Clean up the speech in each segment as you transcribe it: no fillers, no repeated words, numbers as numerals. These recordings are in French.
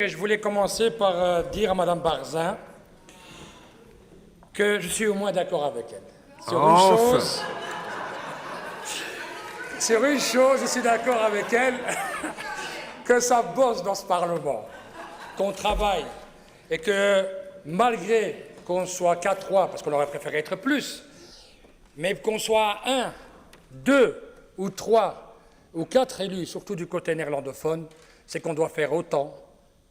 Je voulais commencer par dire à Mme Barzin que je suis au moins d'accord avec elle. Sur une chose, je suis d'accord avec elle, que ça bosse dans ce Parlement, qu'on travaille et que malgré qu'on soit qu'à 3, parce qu'on aurait préféré être plus, mais qu'on soit 1, 2 ou 3 ou 4 élus, surtout du côté néerlandophone, c'est qu'on doit faire autant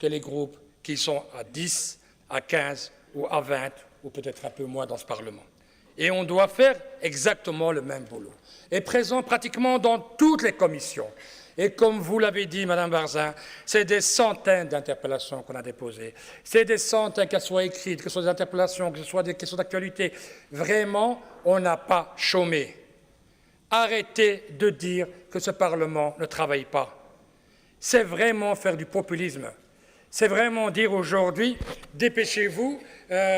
que les groupes qui sont à 10, à 15 ou à 20 ou peut-être un peu moins dans ce Parlement. Et on doit faire exactement le même boulot. Et présent pratiquement dans toutes les commissions. Et comme vous l'avez dit, Madame Barzin, c'est des centaines d'interpellations qu'on a déposées. C'est des centaines, qu'elles soient écrites, que ce soit des interpellations, que ce soit des questions d'actualité. Vraiment, on n'a pas chômé. Arrêtez de dire que ce Parlement ne travaille pas. C'est vraiment faire du populisme. C'est vraiment dire aujourd'hui, dépêchez-vous,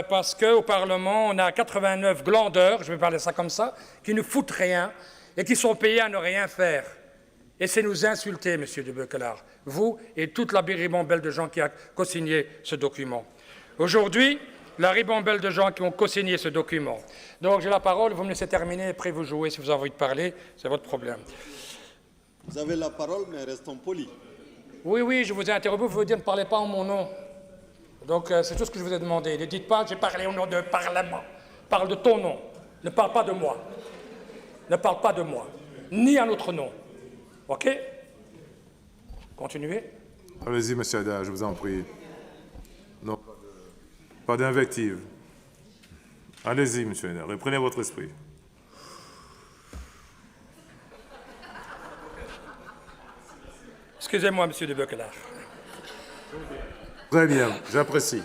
parce qu'au Parlement, on a 89 glandeurs, je vais parler ça comme ça, qui ne foutent rien et qui sont payés à ne rien faire. Et c'est nous insulter, Monsieur de Beukelard, vous et toute la ribambelle de gens qui ont co-signé ce document. Aujourd'hui, la ribambelle de gens qui ont co-signé ce document. Donc j'ai la parole, vous me laissez terminer, après vous jouez si vous avez envie de parler, c'est votre problème. Vous avez la parole, mais restons polis. Oui, je vous ai interrompu, vous dire ne parlez pas en mon nom. Donc c'est tout ce que je vous ai demandé. Ne dites pas que j'ai parlé au nom du Parlement. Parle de ton nom. Ne parle pas de moi. Ne parle pas de moi. Ni à notre nom. OK? Continuez. Allez-y, monsieur Ada, je vous en prie. Non, pas d'invective. Allez-y, monsieur Ada, reprenez votre esprit. Excusez-moi, monsieur de Beukelard. Très bien, j'apprécie.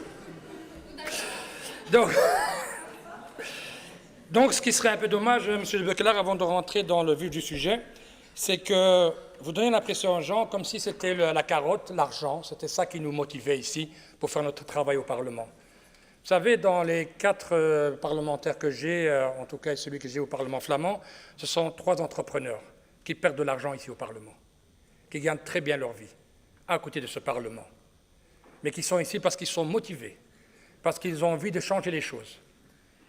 Donc, ce qui serait un peu dommage, monsieur de Beukelard, avant de rentrer dans le vif du sujet, c'est que vous donnez l'impression aux gens comme si c'était la carotte, l'argent, c'était ça qui nous motivait ici pour faire notre travail au Parlement. Vous savez, dans les 4 parlementaires que j'ai, en tout cas celui que j'ai au Parlement flamand, ce sont 3 entrepreneurs qui perdent de l'argent ici au Parlement, qui gagnent très bien leur vie à côté de ce Parlement, mais qui sont ici parce qu'ils sont motivés, parce qu'ils ont envie de changer les choses.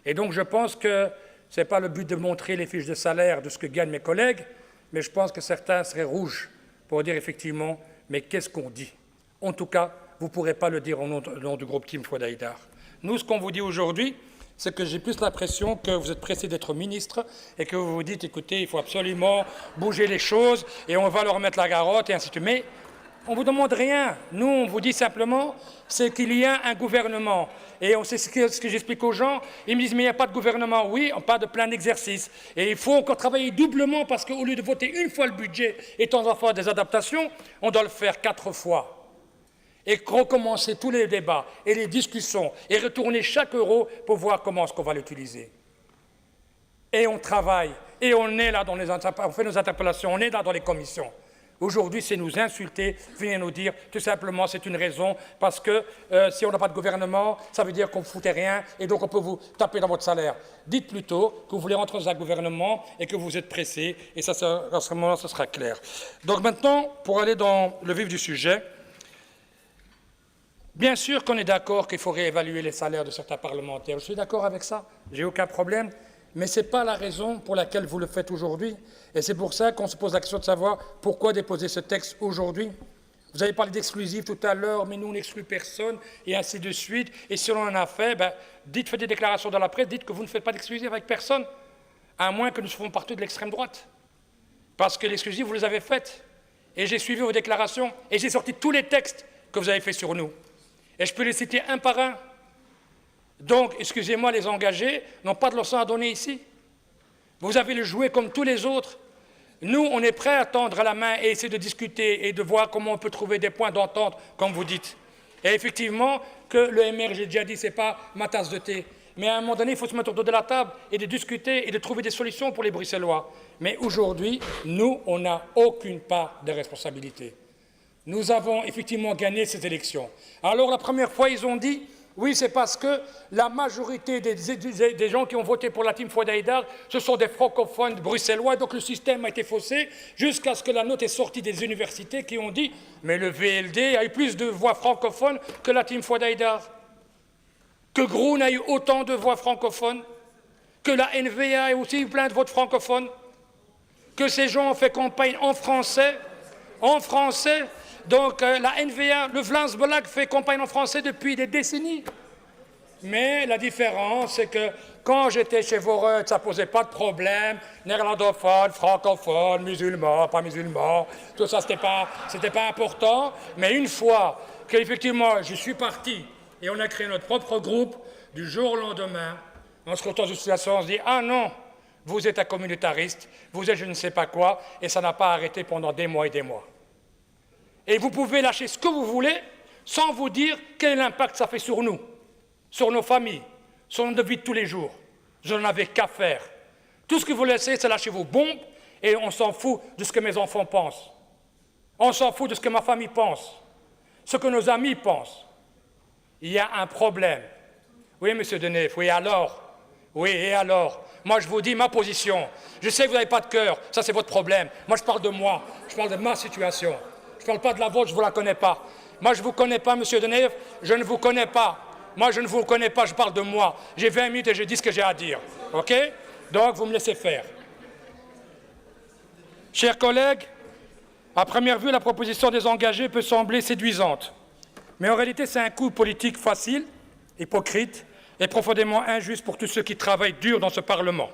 Et donc je pense que ce n'est pas le but de montrer les fiches de salaire de ce que gagnent mes collègues, mais je pense que certains seraient rouges pour dire effectivement, mais qu'est-ce qu'on dit? En tout cas, vous ne pourrez pas le dire au nom du groupe Team Fouad Haïdar. Nous, ce qu'on vous dit aujourd'hui, c'est que j'ai plus l'impression que vous êtes pressé d'être ministre et que vous vous dites, écoutez, il faut absolument bouger les choses et on va leur mettre la garotte et ainsi de suite. Mais on ne vous demande rien. Nous, on vous dit simplement, c'est qu'il y a un gouvernement. Et on sait ce que j'explique aux gens. Ils me disent, mais il n'y a pas de gouvernement. Oui, on parle de plein d'exercices. Et il faut encore travailler doublement parce qu'au lieu de voter une fois le budget et de temps en temps des adaptations, on doit le faire 4 fois. Et recommencer tous les débats et les discussions et retourner chaque euro pour voir comment est-ce qu'on va l'utiliser. Et on travaille. Et on est là, on fait nos interpellations, on est là dans les commissions. Aujourd'hui, c'est nous insulter, venir nous dire tout simplement c'est une raison parce que si on n'a pas de gouvernement, ça veut dire qu'on ne foutait rien et donc on peut vous taper dans votre salaire. Dites plutôt que vous voulez rentrer dans un gouvernement et que vous êtes pressé et ça, à ce moment-là, ce sera clair. Donc maintenant, pour aller dans le vif du sujet, bien sûr qu'on est d'accord qu'il faut réévaluer les salaires de certains parlementaires. Je suis d'accord avec ça, j'ai aucun problème. Mais ce n'est pas la raison pour laquelle vous le faites aujourd'hui. Et c'est pour ça qu'on se pose la question de savoir pourquoi déposer ce texte aujourd'hui. Vous avez parlé d'exclusif tout à l'heure, mais nous, on n'exclut personne, et ainsi de suite. Et si on en a fait, faites des déclarations dans la presse, dites que vous ne faites pas d'exclusif avec personne, à moins que nous soyons partis de l'extrême droite. Parce que l'exclusif, vous les avez faites. Et j'ai suivi vos déclarations, et j'ai sorti tous les textes que vous avez faits sur nous. Et je peux les citer un par un. Donc, excusez-moi, les engagés n'ont pas de leçon à donner ici. Vous avez le jouer comme tous les autres. Nous, on est prêts à tendre la main et essayer de discuter et de voir comment on peut trouver des points d'entente, comme vous dites. Et effectivement, que le MR, j'ai déjà dit, ce n'est pas ma tasse de thé. Mais à un moment donné, il faut se mettre autour de la table et de discuter et de trouver des solutions pour les Bruxellois. Mais aujourd'hui, nous, on n'a aucune part de responsabilité. Nous avons effectivement gagné ces élections. Alors, la première fois, ils ont dit Oui, c'est parce que la majorité des gens qui ont voté pour la Team Fouad Haïdar, ce sont des francophones bruxellois, donc le système a été faussé jusqu'à ce que la note est sortie des universités qui ont dit « mais le VLD a eu plus de voix francophones que la Team Fouad Haïdar, que Groen a eu autant de voix francophones, que la NVA a aussi eu plein de votes francophones, que ces gens ont fait campagne en français, donc la NVA, le Vlaams Belang fait campagne en français depuis des décennies. Mais la différence, c'est que quand j'étais chez Voreux, ça ne posait pas de problème, néerlandophone, francophone, musulman, pas musulman, tout ça, c'était pas important. Mais une fois qu'effectivement je suis parti et on a créé notre propre groupe, du jour au lendemain, on se retrouve dans une situation, on se dit « Ah non, vous êtes un communautariste, vous êtes je ne sais pas quoi », et ça n'a pas arrêté pendant des mois et des mois. Et vous pouvez lâcher ce que vous voulez sans vous dire quel est l'impact ça fait sur nous, sur nos familles, sur notre vie de tous les jours. Je n'en avais qu'à faire. Tout ce que vous laissez, c'est lâcher vos bombes et on s'en fout de ce que mes enfants pensent. On s'en fout de ce que ma famille pense, ce que nos amis pensent. Il y a un problème. Oui, monsieur Denef, oui, alors? Oui, et alors? Moi, je vous dis ma position. Je sais que vous n'avez pas de cœur, ça c'est votre problème. Moi, je parle de moi, je parle de ma situation. Je ne parle pas de la vôtre, je ne vous la connais pas. Moi, je ne vous connais pas, monsieur Denef, je ne vous connais pas. Moi, je ne vous connais pas, je parle de moi. J'ai 20 minutes et je dis ce que j'ai à dire. OK? Donc, vous me laissez faire. Chers collègues, à première vue, la proposition des engagés peut sembler séduisante. Mais en réalité, c'est un coup politique facile, hypocrite et profondément injuste pour tous ceux qui travaillent dur dans ce Parlement.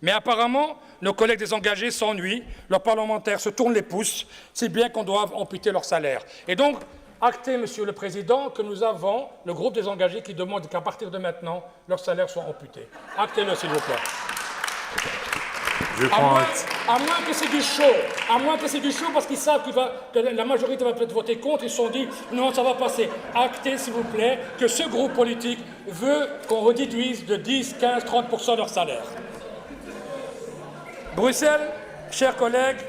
Mais apparemment, nos collègues désengagés s'ennuient, leurs parlementaires se tournent les pouces, si bien qu'on doit amputer leur salaire. Et donc, actez, Monsieur le Président, que nous avons le groupe des engagés qui demande qu'à partir de maintenant, leurs salaires soient amputés. Actez-le, s'il vous plaît. À moins que c'est du show, parce qu'ils savent que la majorité va peut-être voter contre, ils se sont dit non, ça va passer. Actez, s'il vous plaît, que ce groupe politique veut qu'on réduise de 10, 15, 30% de leur salaire. Bruxelles, chers collègues,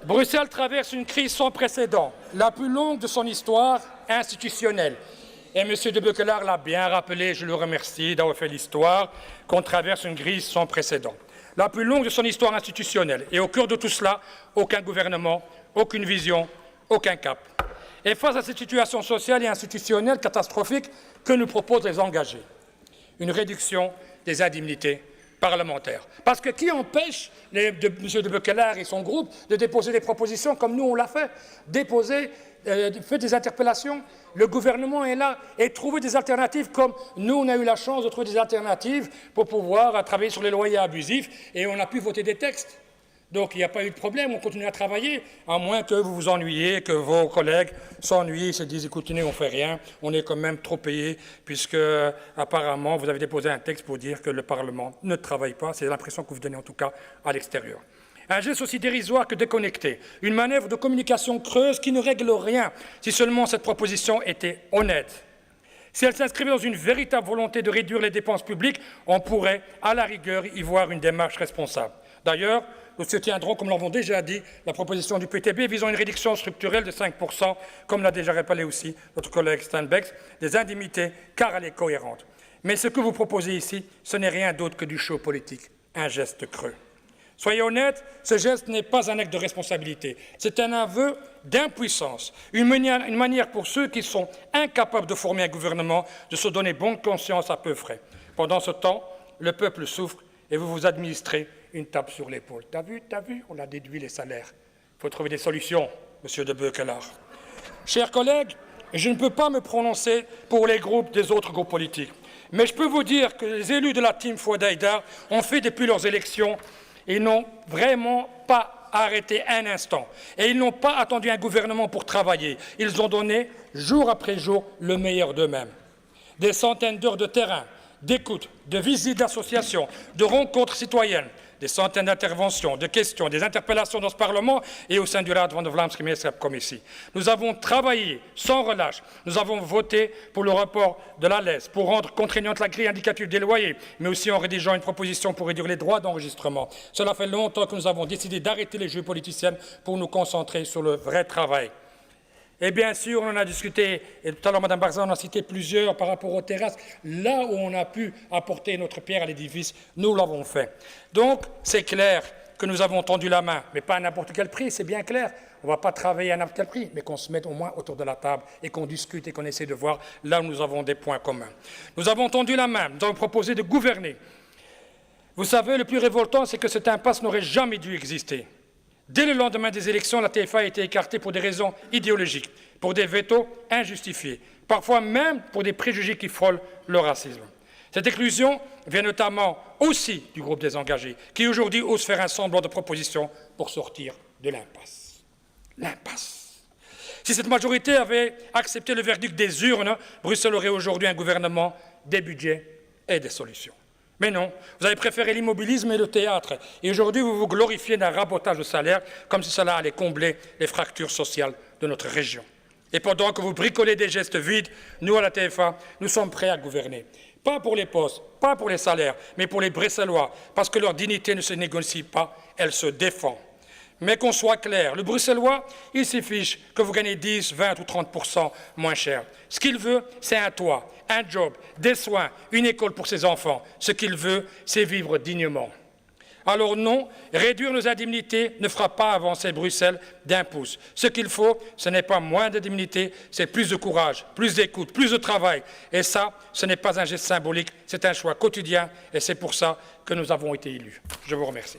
Bruxelles traverse une crise sans précédent, la plus longue de son histoire institutionnelle. Et M. de Beukelare l'a bien rappelé, je le remercie d'avoir fait l'histoire, qu'on traverse une crise sans précédent. La plus longue de son histoire institutionnelle. Et au cœur de tout cela, aucun gouvernement, aucune vision, aucun cap. Et face à cette situation sociale et institutionnelle catastrophique, que nous proposent les engagés? Une réduction des indemnités parlementaires. Parce que qui empêche M. de Beukelare et son groupe de déposer des propositions comme nous on l'a fait? Fait des interpellations, le gouvernement est là, et trouver des alternatives comme nous, on a eu la chance de trouver des alternatives pour pouvoir travailler sur les loyers abusifs, et on a pu voter des textes. Donc il n'y a pas eu de problème, on continue à travailler, à moins que vous vous ennuyiez, que vos collègues s'ennuient, se disent « écoutez, on ne fait rien, on est quand même trop payé », puisque apparemment vous avez déposé un texte pour dire que le Parlement ne travaille pas, c'est l'impression que vous donnez en tout cas à l'extérieur. Un geste aussi dérisoire que déconnecté, une manœuvre de communication creuse qui ne règle rien, si seulement cette proposition était honnête. Si elle s'inscrivait dans une véritable volonté de réduire les dépenses publiques, on pourrait, à la rigueur, y voir une démarche responsable. D'ailleurs, nous soutiendrons, comme l'avons déjà dit, la proposition du PTB visant une réduction structurelle de 5%, comme l'a déjà rappelé aussi notre collègue Steinbeck, des indemnités, car elle est cohérente. Mais ce que vous proposez ici, ce n'est rien d'autre que du show politique, un geste creux. Soyez honnêtes, ce geste n'est pas un acte de responsabilité, c'est un aveu d'impuissance, une manière pour ceux qui sont incapables de former un gouvernement de se donner bonne conscience à peu frais. Pendant ce temps, le peuple souffre et vous vous administrez une tape sur l'épaule. T'as vu, on a déduit les salaires. Il faut trouver des solutions, Monsieur de Beukelare. Chers collègues, je ne peux pas me prononcer pour les groupes des autres groupes politiques, mais je peux vous dire que les élus de la Team Fouad Haïdar ont fait depuis leurs élections. Ils n'ont vraiment pas arrêté un instant. Et ils n'ont pas attendu un gouvernement pour travailler. Ils ont donné, jour après jour, le meilleur d'eux-mêmes. Des centaines d'heures de terrain, d'écoute, de visites d'associations, de rencontres citoyennes, des centaines d'interventions, de questions, des interpellations dans ce Parlement et au sein du Raad van de Vlaamse Gemeenschap Commissie. Nous avons travaillé sans relâche. Nous avons voté pour le report de la LES, pour rendre contraignante la grille indicative des loyers, mais aussi en rédigeant une proposition pour réduire les droits d'enregistrement. Cela fait longtemps que nous avons décidé d'arrêter les jeux politiciens pour nous concentrer sur le vrai travail. Et bien sûr, on en a discuté, et tout à l'heure, Mme Barzan en a cité plusieurs par rapport aux terrasses. Là où on a pu apporter notre pierre à l'édifice, nous l'avons fait. Donc, c'est clair que nous avons tendu la main, mais pas à n'importe quel prix, c'est bien clair. On ne va pas travailler à n'importe quel prix, mais qu'on se mette au moins autour de la table et qu'on discute et qu'on essaie de voir là où nous avons des points communs. Nous avons tendu la main, nous avons proposé de gouverner. Vous savez, le plus révoltant, c'est que cette impasse n'aurait jamais dû exister. Dès le lendemain des élections, la TFA a été écartée pour des raisons idéologiques, pour des vétos injustifiés, parfois même pour des préjugés qui frôlent le racisme. Cette exclusion vient notamment aussi du groupe des engagés, qui aujourd'hui ose faire un semblant de proposition pour sortir de l'impasse. L'impasse. Si cette majorité avait accepté le verdict des urnes, Bruxelles aurait aujourd'hui un gouvernement, des budgets et des solutions. Mais non, vous avez préféré l'immobilisme et le théâtre. Et aujourd'hui, vous vous glorifiez d'un rabotage de salaire, comme si cela allait combler les fractures sociales de notre région. Et pendant que vous bricolez des gestes vides, nous, à la TFA, nous sommes prêts à gouverner. Pas pour les postes, pas pour les salaires, mais pour les Bruxellois, parce que leur dignité ne se négocie pas, elle se défend. Mais qu'on soit clair, le Bruxellois, il s'y fiche que vous gagnez 10, 20 ou 30% moins cher. Ce qu'il veut, c'est un toit, un job, des soins, une école pour ses enfants. Ce qu'il veut, c'est vivre dignement. Alors non, réduire nos indemnités ne fera pas avancer Bruxelles d'un pouce. Ce qu'il faut, ce n'est pas moins d'indemnités, c'est plus de courage, plus d'écoute, plus de travail. Et ça, ce n'est pas un geste symbolique, c'est un choix quotidien et c'est pour ça que nous avons été élus. Je vous remercie.